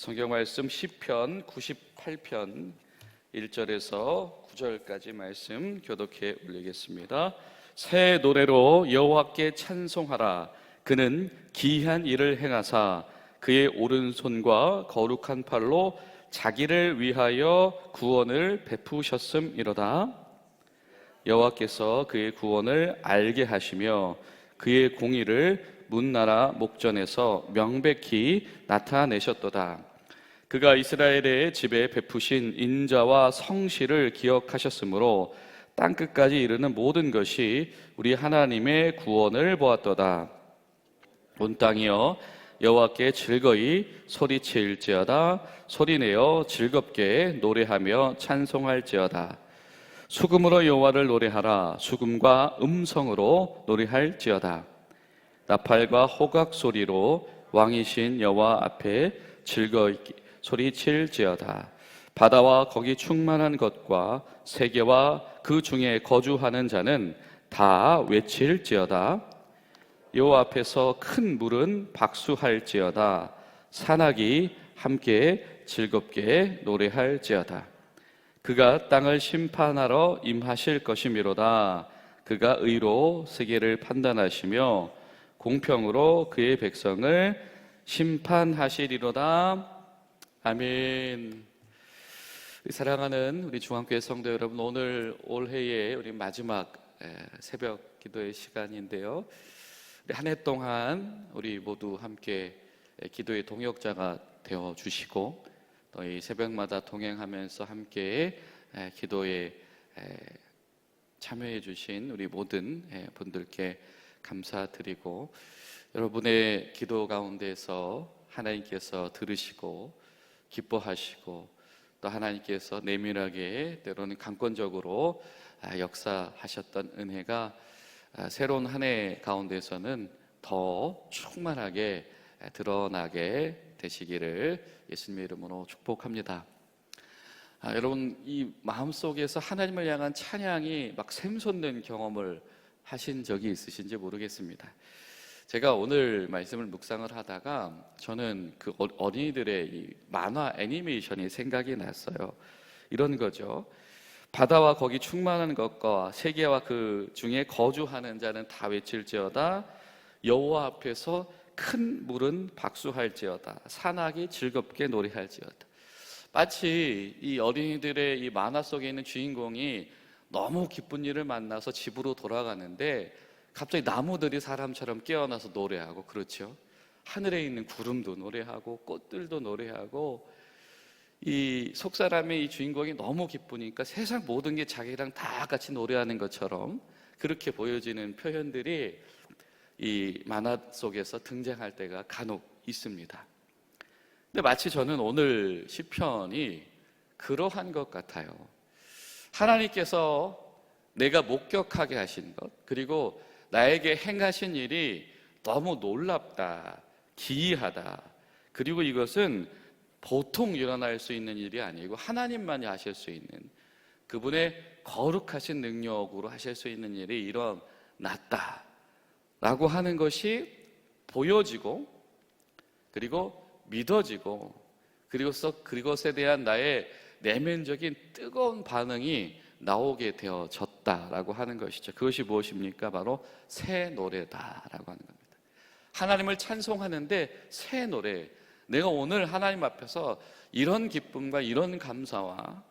성경 말씀 시편 98편 1절에서 9절까지 말씀 교독해 올리겠습니다. 새 노래로 여호와께 찬송하라. 그는 기이한 일을 행하사 그의 오른손과 거룩한 팔로 자기를 위하여 구원을 베푸셨음이로다. 여호와께서 그의 구원을 알게 하시며 그의 공의를 문나라 목전에서 명백히 나타내셨도다. 그가 이스라엘의 집에 베푸신 인자와 성실을 기억하셨으므로 땅끝까지 이르는 모든 것이 우리 하나님의 구원을 보았도다. 온 땅이여 여호와께 즐거이 소리칠지어다. 소리내어 즐겁게 노래하며 찬송할지어다. 수금으로 여호와를 노래하라. 수금과 음성으로 노래할지어다. 나팔과 호각 소리로 왕이신 여호와 앞에 즐거이 소리칠지어다. 바다와 거기 충만한 것과 세계와 그 중에 거주하는 자는 다 외칠지어다. 여호와 앞에서 큰 물은 박수할지어다. 산악이 함께 즐겁게 노래할지어다. 그가 땅을 심판하러 임하실 것이미로다. 그가 의로 세계를 판단하시며 공평으로 그의 백성을 심판하시리로다. 아멘. 사랑하는 우리 중앙교회 성도 여러분, 오늘 올해의 우리 마지막 새벽 기도의 시간인데요. 한 해 동안 우리 모두 함께 기도의 동역자가 되어 주시고 또 이 새벽마다 동행하면서 함께 기도에 참여해 주신 우리 모든 분들께 감사드리고, 여러분의 기도 가운데서 하나님께서 들으시고 기뻐하시고 또 하나님께서 내밀하게 때로는 강권적으로 역사하셨던 은혜가 새로운 한 해 가운데서는 더 충만하게 드러나게 되시기를 예수님의 이름으로 축복합니다. 여러분, 이 마음속에서 하나님을 향한 찬양이 막 샘솟는 경험을 하신 적이 있으신지 모르겠습니다. 제가 오늘 말씀을 묵상을 하다가 저는 그 어린이들의 이 만화 애니메이션이 생각이 났어요. 이런 거죠. 바다와 거기 충만한 것과 세계와 그 중에 거주하는 자는 다 외칠지어다. 여호와 앞에서 큰 물은 박수할지어다. 산악이 즐겁게 노래할지어다. 마치 이 어린이들의 이 만화 속에 있는 주인공이 너무 기쁜 일을 만나서 집으로 돌아가는데 갑자기 나무들이 사람처럼 깨어나서 노래하고, 그렇죠? 하늘에 있는 구름도 노래하고 꽃들도 노래하고, 이 속사람의 이 주인공이 너무 기쁘니까 세상 모든 게 자기랑 다 같이 노래하는 것처럼 그렇게 보여지는 표현들이 이 만화 속에서 등장할 때가 간혹 있습니다. 근데 마치 저는 오늘 시편이 그러한 것 같아요. 하나님께서 내가 목격하게 하신 것, 그리고 나에게 행하신 일이 너무 놀랍다, 기이하다, 그리고 이것은 보통 일어날 수 있는 일이 아니고 하나님만이 하실 수 있는, 그분의 거룩하신 능력으로 하실 수 있는 일이 일어났다 라고 하는 것이 보여지고, 그리고 믿어지고, 그리고서 그것에 대한 나의 내면적인 뜨거운 반응이 나오게 되어졌다라고 하는 것이죠. 그것이 무엇입니까? 바로 새 노래다라고 하는 겁니다. 하나님을 찬송하는데 새 노래, 내가 오늘 하나님 앞에서 이런 기쁨과 이런 감사와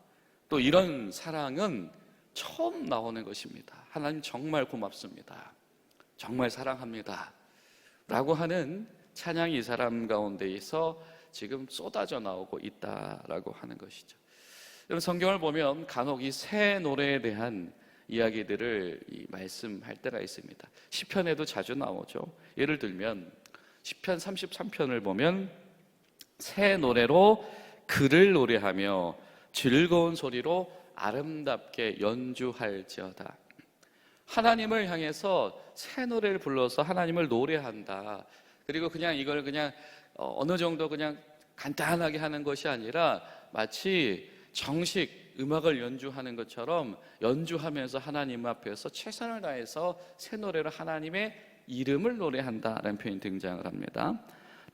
또 이런 사랑은 처음 나오는 것입니다. 하나님 정말 고맙습니다, 정말 사랑합니다 라고 하는 찬양이 이 사람 가운데에서 지금 쏟아져 나오고 있다라고 하는 것이죠. 여러분, 성경을 보면 간혹 이 새 노래에 대한 이야기들을 말씀할 때가 있습니다. 시편에도 자주 나오죠. 예를 들면 시편 33편을 보면 새 노래로 그를 노래하며 즐거운 소리로 아름답게 연주할지어다. 하나님을 향해서 새 노래를 불러서 하나님을 노래한다. 그리고 그냥 이걸 그냥 어느 정도 그냥 간단하게 하는 것이 아니라 마치 정식 음악을 연주하는 것처럼 연주하면서 하나님 앞에서 최선을 다해서 새 노래로 하나님의 이름을 노래한다라는 표현이 등장을 합니다.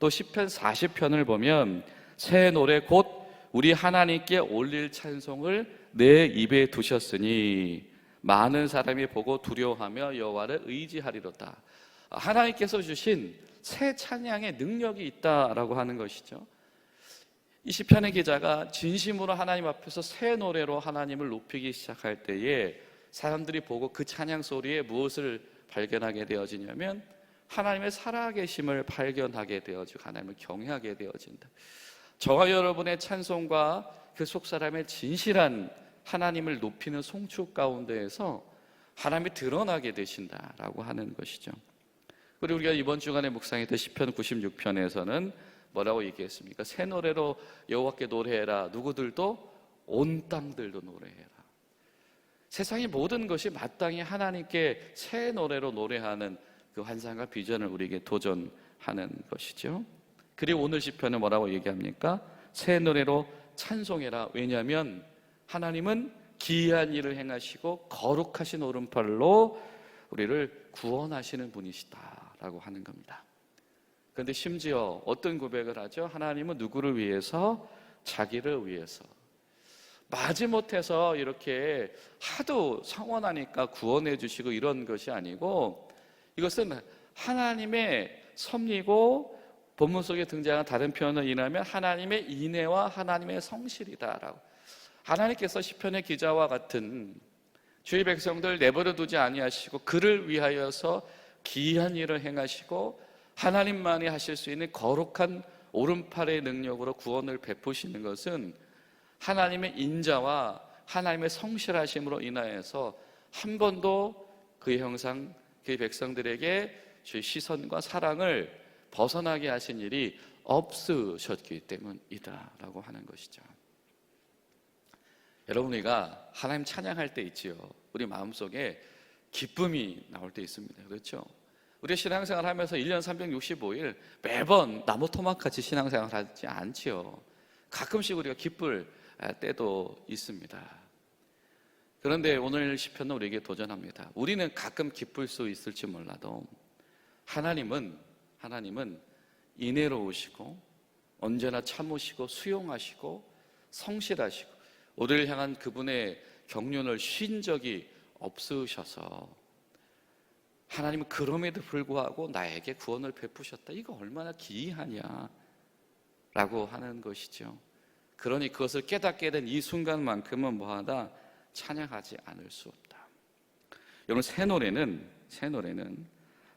또 시편 40편을 보면 새 노래 곧 우리 하나님께 올릴 찬송을 내 입에 두셨으니 많은 사람이 보고 두려워하며 여호와를 의지하리로다. 하나님께서 주신 새 찬양의 능력이 있다라고 하는 것이죠. 이 시편의 기자가 진심으로 하나님 앞에서 새 노래로 하나님을 높이기 시작할 때에 사람들이 보고 그 찬양 소리에 무엇을 발견하게 되어지냐면 하나님의 살아계심을 발견하게 되어지고 하나님을 경외하게 되어진다. 저와 여러분의 찬송과 그 속사람의 진실한 하나님을 높이는 송축 가운데에서 하나님이 드러나게 되신다라고 하는 것이죠. 그리고 우리가 이번 주간에 묵상했던 시편 96편에서는 뭐라고 얘기했습니까? 새 노래로 여호와께 노래해라. 누구들도 온 땅들도 노래해라. 세상의 모든 것이 마땅히 하나님께 새 노래로 노래하는 그 환상과 비전을 우리에게 도전하는 것이죠. 그리고 오늘 시편은 뭐라고 얘기합니까? 새 노래로 찬송해라. 왜냐하면 하나님은 기이한 일을 행하시고 거룩하신 오른팔로 우리를 구원하시는 분이시다라고 하는 겁니다. 그런데 심지어 어떤 고백을 하죠? 하나님은 누구를 위해서? 자기를 위해서. 마지못해서 이렇게 하도 성원하니까 구원해 주시고 이런 것이 아니고 이것은 하나님의 섭리고 본문 속에 등장한 다른 표현을 인하면 하나님의 인애와 하나님의 성실이다라고. 하나님께서 시편의 기자와 같은 주의 백성들 내버려 두지 아니하시고 그를 위하여서 기이한 일을 행하시고 하나님만이 하실 수 있는 거룩한 오른팔의 능력으로 구원을 베푸시는 것은 하나님의 인자와 하나님의 성실하심으로 인하여서 한 번도 그의 형상, 그의 백성들에게 주의 시선과 사랑을 벗어나게 하신 일이 없으셨기 때문이다라고 하는 것이죠. 여러분, 우리가 하나님 찬양할 때 있지요. 우리 마음속에 기쁨이 나올 때 있습니다. 그렇죠? 우리 신앙생활 하면서 1년 365일 매번 나무 토막같이 신앙생활 하지 않지요. 가끔씩 우리가 기쁠 때도 있습니다. 그런데 오늘 시편은 우리에게 도전합니다. 우리는 가끔 기쁠 수 있을지 몰라도 하나님은 인애로우시고 언제나 참으시고 수용하시고 성실하시고 우리를 향한 그분의 경륜을 쉰 적이 없으셔서 하나님은 그럼에도 불구하고 나에게 구원을 베푸셨다. 이거 얼마나 기이하냐 라고 하는 것이죠. 그러니 그것을 깨닫게 된 이 순간만큼은 뭐하다? 찬양하지 않을 수 없다. 여러분, 새 노래는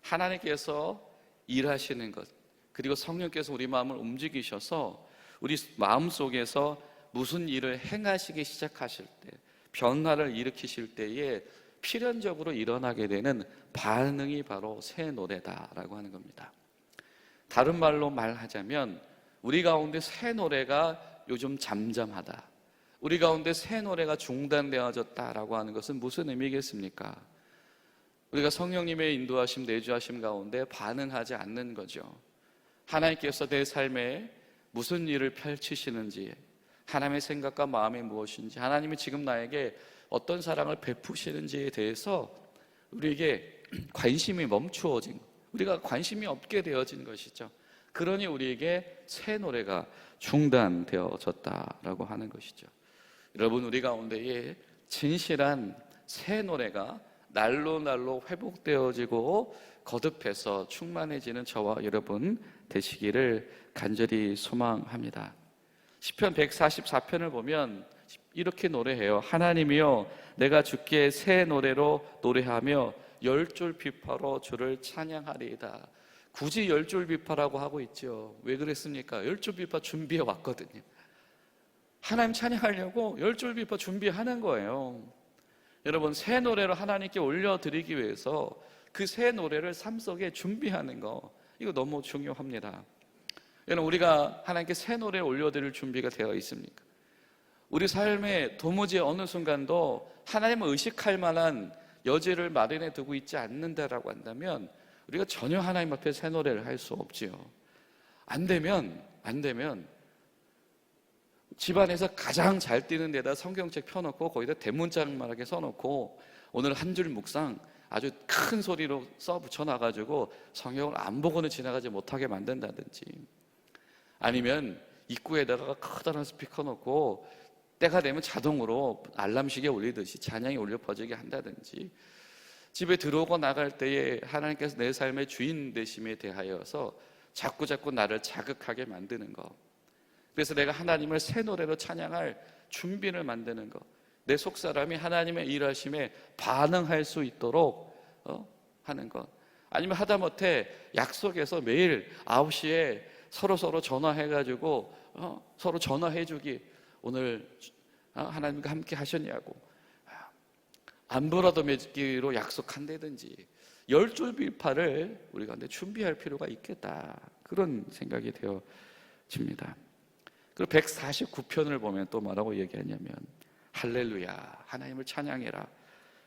하나님께서 일하시는 것, 그리고 성령께서 우리 마음을 움직이셔서 우리 마음속에서 무슨 일을 행하시기 시작하실 때, 변화를 일으키실 때에 필연적으로 일어나게 되는 반응이 바로 새 노래다라고 하는 겁니다. 다른 말로 말하자면 우리 가운데 새 노래가 요즘 잠잠하다, 우리 가운데 새 노래가 중단되어졌다라고 하는 것은 무슨 의미겠습니까? 우리가 성령님의 인도하심, 내주하심 가운데 반응하지 않는 거죠. 하나님께서 내 삶에 무슨 일을 펼치시는지, 하나님의 생각과 마음이 무엇인지, 하나님이 지금 나에게 어떤 사랑을 베푸시는지에 대해서 우리에게 관심이 멈추어진, 우리가 관심이 없게 되어진 것이죠. 그러니 우리에게 새 노래가 중단되어졌다라고 하는 것이죠. 여러분, 우리 가운데에 진실한 새 노래가 날로 회복되어지고 거듭해서 충만해지는 저와 여러분 되시기를 간절히 소망합니다. 시편 144편을 보면 이렇게 노래해요. 하나님이여, 내가 주께 새 노래로 노래하며 열줄 비파로 주를 찬양하리이다. 굳이 열줄 비파라고 하고 있죠. 왜 그랬습니까? 열줄 비파 준비해 왔거든요. 하나님 찬양하려고 열줄 비파 준비하는 거예요. 여러분, 새 노래로 하나님께 올려드리기 위해서 그 새 노래를 삶 속에 준비하는 거, 이거 너무 중요합니다. 여러분, 우리가 하나님께 새 노래를 올려드릴 준비가 되어 있습니까? 우리 삶에 도무지 어느 순간도 하나님을 의식할 만한 여지를 마련해 두고 있지 않는다라고 한다면 우리가 전혀 하나님 앞에 새 노래를 할 수 없지요. 안 되면 집안에서 가장 잘 뛰는 데다 성경책 펴놓고 거기다 대문짝만하게 써놓고 오늘 한 줄 묵상 아주 큰 소리로 써 붙여놔가지고 성경을 안 보고는 지나가지 못하게 만든다든지, 아니면 입구에다가 커다란 스피커 놓고 때가 되면 자동으로 알람시계 울리듯이 찬양이 울려 퍼지게 한다든지, 집에 들어오고 나갈 때에 하나님께서 내 삶의 주인 되심에 대하여서 자꾸 나를 자극하게 만드는 것, 그래서 내가 하나님을 새 노래로 찬양할 준비를 만드는 것, 내 속사람이 하나님의 일하심에 반응할 수 있도록 하는 것, 아니면 하다못해 약속에서 매일 9시에 서로 전화해가지고 서로 전화해주기, 오늘 하나님과 함께 하셨냐고 안부라도 맺기로 약속한다든지, 열줄비파를 우리 가운데 준비할 필요가 있겠다, 그런 생각이 되어집니다. 그리고 149편을 보면 또 뭐라고 얘기하냐면, 할렐루야, 하나님을 찬양해라,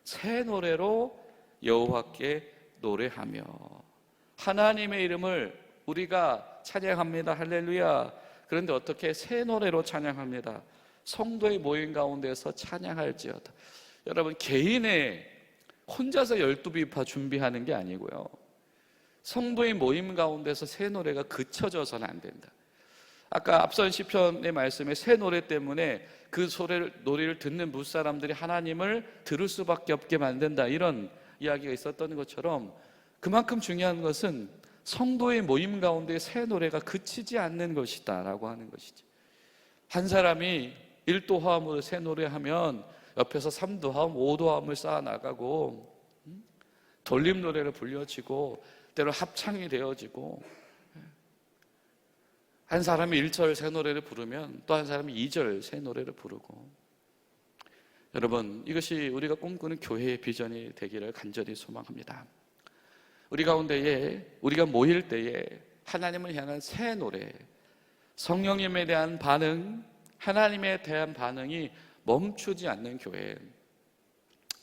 새 노래로 여호와께 노래하며. 하나님의 이름을 우리가 찬양합니다. 할렐루야. 그런데 어떻게? 새 노래로 찬양합니다. 성도의 모임 가운데서 찬양할지어다. 여러분, 개인의 혼자서 12비파 준비하는 게 아니고요, 성도의 모임 가운데서 새 노래가 그쳐져서는 안 된다. 아까 앞선 시편의 말씀에 새 노래 때문에 그 노래를 듣는 무사람들이 하나님을 들을 수밖에 없게 만든다, 이런 이야기가 있었던 것처럼, 그만큼 중요한 것은 성도의 모임 가운데 새 노래가 그치지 않는 것이다 라고 하는 것이지. 한 사람이 1도화음으로 새 노래하면 옆에서 3도화음, 5도화음을 쌓아나가고, 돌림 노래를 불려지고, 때로 합창이 되어지고, 한 사람이 1절 새 노래를 부르면 또 한 사람이 2절 새 노래를 부르고. 여러분, 이것이 우리가 꿈꾸는 교회의 비전이 되기를 간절히 소망합니다. 우리 가운데에, 우리가 모일 때에 하나님을 향한 새 노래, 성령님에 대한 반응, 하나님에 대한 반응이 멈추지 않는 교회,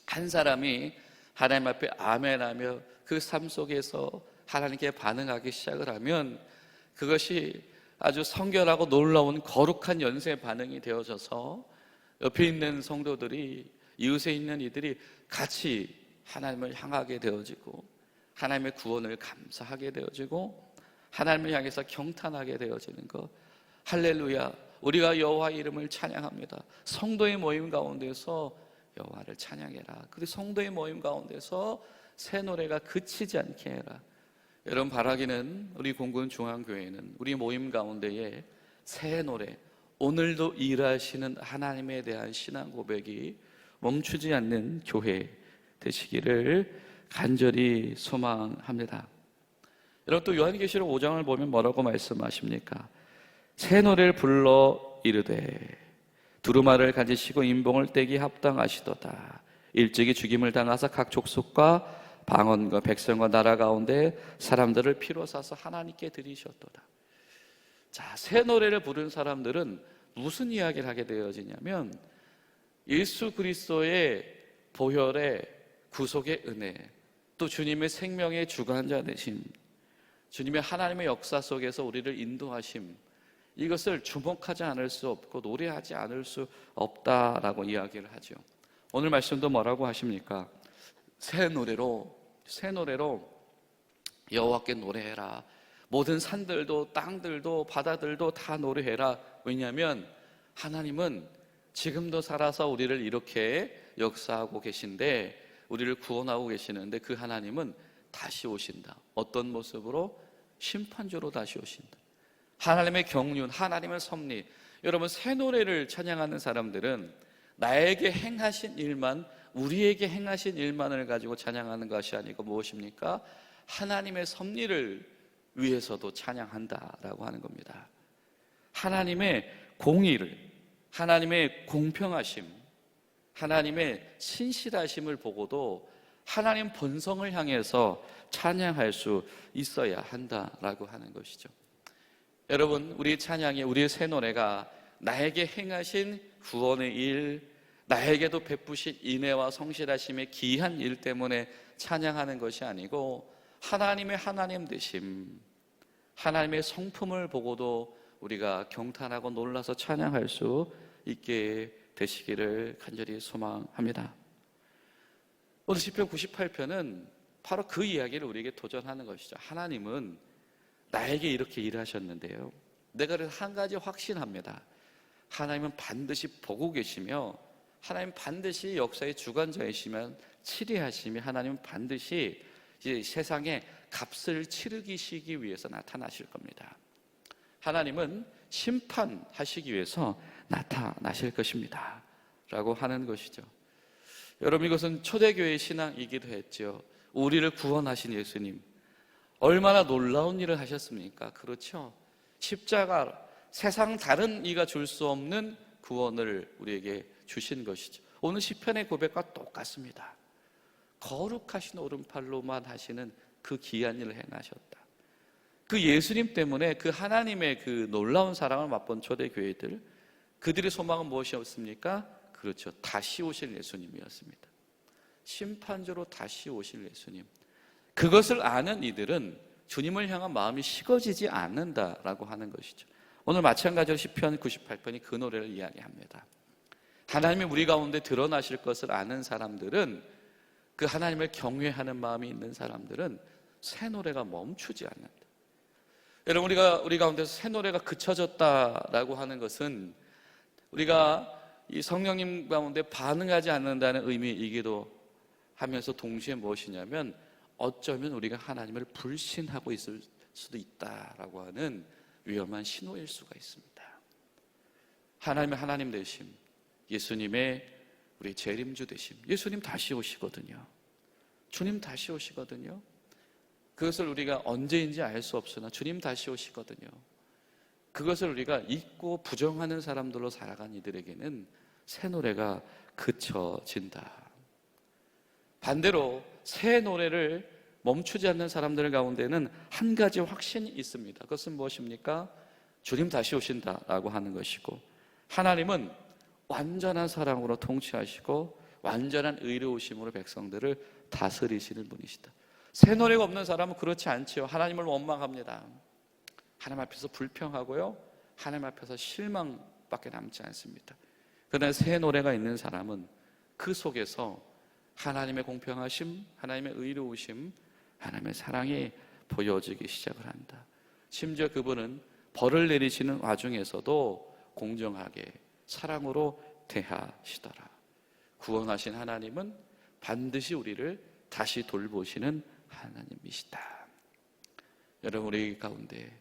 한 사람이 하나님 앞에 아멘하며 그 삶 속에서 하나님께 반응하기 시작을 하면 그것이 아주 성결하고 놀라운 거룩한 연쇄 반응이 되어져서 옆에 있는 성도들이, 이웃에 있는 이들이 같이 하나님을 향하게 되어지고, 하나님의 구원을 감사하게 되어지고, 하나님을 향해서 경탄하게 되어지는 것. 할렐루야, 우리가 여호와의 이름을 찬양합니다. 성도의 모임 가운데서 여호와를 찬양해라. 그리고 성도의 모임 가운데서 새 노래가 그치지 않게 해라. 여러분, 바라기는 우리 공군 중앙교회는 우리 모임 가운데에 새 노래, 오늘도 일하시는 하나님에 대한 신앙 고백이 멈추지 않는 교회 되시기를 간절히 소망합니다. 여러분, 또 요한계시록 5장을 보면 뭐라고 말씀하십니까? 새 노래를 불러 이르되 두루마리를 가지시고 인봉을 떼기 합당하시도다. 일찍이 죽임을 당하사 각 족속과 방언과 백성과 나라 가운데 사람들을 피로 사서 하나님께 드리셨도다. 자, 새 노래를 부른 사람들은 무슨 이야기를 하게 되어지냐면, 예수 그리스도의 보혈의 구속의 은혜, 또 주님의 생명의 주관자 되심, 주님의 하나님의 역사 속에서 우리를 인도하심, 이것을 주목하지 않을 수 없고 노래하지 않을 수 없다라고 이야기를 하죠. 오늘 말씀도 뭐라고 하십니까? 새 노래로 여호와께 노래해라. 모든 산들도 땅들도 바다들도 다 노래해라. 왜냐하면 하나님은 지금도 살아서 우리를 이렇게 역사하고 계신데, 우리를 구원하고 계시는데, 그 하나님은 다시 오신다. 어떤 모습으로? 심판주로 다시 오신다. 하나님의 경륜, 하나님의 섭리. 여러분, 새 노래를 찬양하는 사람들은 나에게 행하신 일만, 우리에게 행하신 일만을 가지고 찬양하는 것이 아니고 무엇입니까? 하나님의 섭리를 위해서도 찬양한다라고 하는 겁니다. 하나님의 공의를, 하나님의 공평하심, 하나님의 신실하심을 보고도 하나님 본성을 향해서 찬양할 수 있어야 한다라고 하는 것이죠. 여러분, 우리의 찬양이, 우리의 새 노래가 나에게 행하신 구원의 일, 나에게도 베푸신 인애와 성실하심의 기이한 일 때문에 찬양하는 것이 아니고, 하나님의 하나님 되심, 하나님의 성품을 보고도 우리가 경탄하고 놀라서 찬양할 수 있게 되시기를 간절히 소망합니다. 오늘 시편 98편은 바로 그 이야기를 우리에게 도전하는 것이죠. 하나님은 나에게 이렇게 일하셨는데요, 내가 그래서 한 가지 확신합니다. 하나님은 반드시 보고 계시며 하나님 반드시 역사의 주관자이시면 치리하시며 하나님은 반드시 이제 세상에 값을 치르시기 위해서 나타나실 겁니다. 하나님은 심판하시기 위해서 나타나실 것입니다 라고 하는 것이죠. 여러분, 이것은 초대교회의 신앙이기도 했죠. 우리를 구원하신 예수님, 얼마나 놀라운 일을 하셨습니까? 그렇죠. 십자가, 세상 다른 이가 줄 수 없는 구원을 우리에게 주신 것이죠. 오늘 시편의 고백과 똑같습니다. 거룩하신 오른팔로만 하시는 그 귀한 일을 행하셨다. 그 예수님 때문에 그 하나님의 그 놀라운 사랑을 맛본 초대교회들, 그들의 소망은 무엇이었습니까? 그렇죠. 다시 오실 예수님이었습니다. 심판주로 다시 오실 예수님. 그것을 아는 이들은 주님을 향한 마음이 식어지지 않는다라고 하는 것이죠. 오늘 마찬가지로 시편 98편이 그 노래를 이야기합니다. 하나님이 우리 가운데 드러나실 것을 아는 사람들은, 그 하나님을 경외하는 마음이 있는 사람들은 새 노래가 멈추지 않는다. 여러분, 우리 가운데서 새 노래가 그쳐졌다라고 하는 것은 우리가 이 성령님 가운데 반응하지 않는다는 의미이기도 하면서 동시에 무엇이냐면 어쩌면 우리가 하나님을 불신하고 있을 수도 있다라고 하는 위험한 신호일 수가 있습니다. 하나님의 하나님 되심, 예수님의 우리 재림주 되심, 예수님 다시 오시거든요. 주님 다시 오시거든요. 그것을 우리가 언제인지 알 수 없으나 주님 다시 오시거든요. 그것을 우리가 잊고 부정하는 사람들로 살아간 이들에게는 새 노래가 그쳐진다. 반대로 새 노래를 멈추지 않는 사람들 가운데는 한 가지 확신이 있습니다. 그것은 무엇입니까? 주님 다시 오신다라고 하는 것이고, 하나님은 완전한 사랑으로 통치하시고 완전한 의로우심으로 백성들을 다스리시는 분이시다. 새 노래가 없는 사람은 그렇지 않지요. 하나님을 원망합니다. 하나님 앞에서 불평하고요, 하나님 앞에서 실망밖에 남지 않습니다. 그러나 새 노래가 있는 사람은 그 속에서 하나님의 공평하심, 하나님의 의로우심, 하나님의 사랑이 보여지기 시작을 한다. 심지어 그분은 벌을 내리시는 와중에서도 공정하게 사랑으로 대하시더라. 구원하신 하나님은 반드시 우리를 다시 돌보시는 하나님이시다. 여러분, 우리 가운데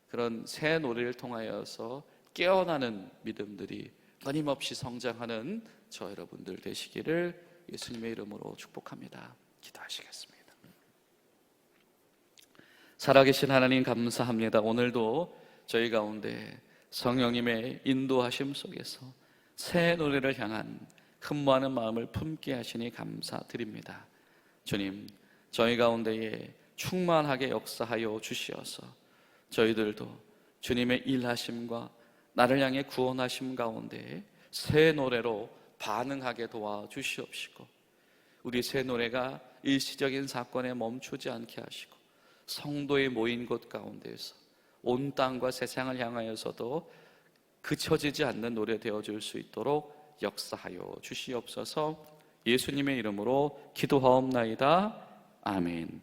그런 새 노래를 통하여서 깨어나는 믿음들이 끊임없이 성장하는 저 여러분들 되시기를 예수님의 이름으로 축복합니다. 기도하시겠습니다. 살아계신 하나님 감사합니다. 오늘도 저희 가운데 성령님의 인도하심 속에서 새 노래를 향한 흠모하는 마음을 품게 하시니 감사드립니다. 주님, 저희 가운데에 충만하게 역사하여 주시어서 저희들도 주님의 일하심과 나를 향해 구원하심 가운데 새 노래로 반응하게 도와주시옵시고, 우리 새 노래가 일시적인 사건에 멈추지 않게 하시고 성도의 모인 곳 가운데에서 온 땅과 세상을 향하여서도 그쳐지지 않는 노래 되어줄 수 있도록 역사하여 주시옵소서. 예수님의 이름으로 기도하옵나이다. 아멘.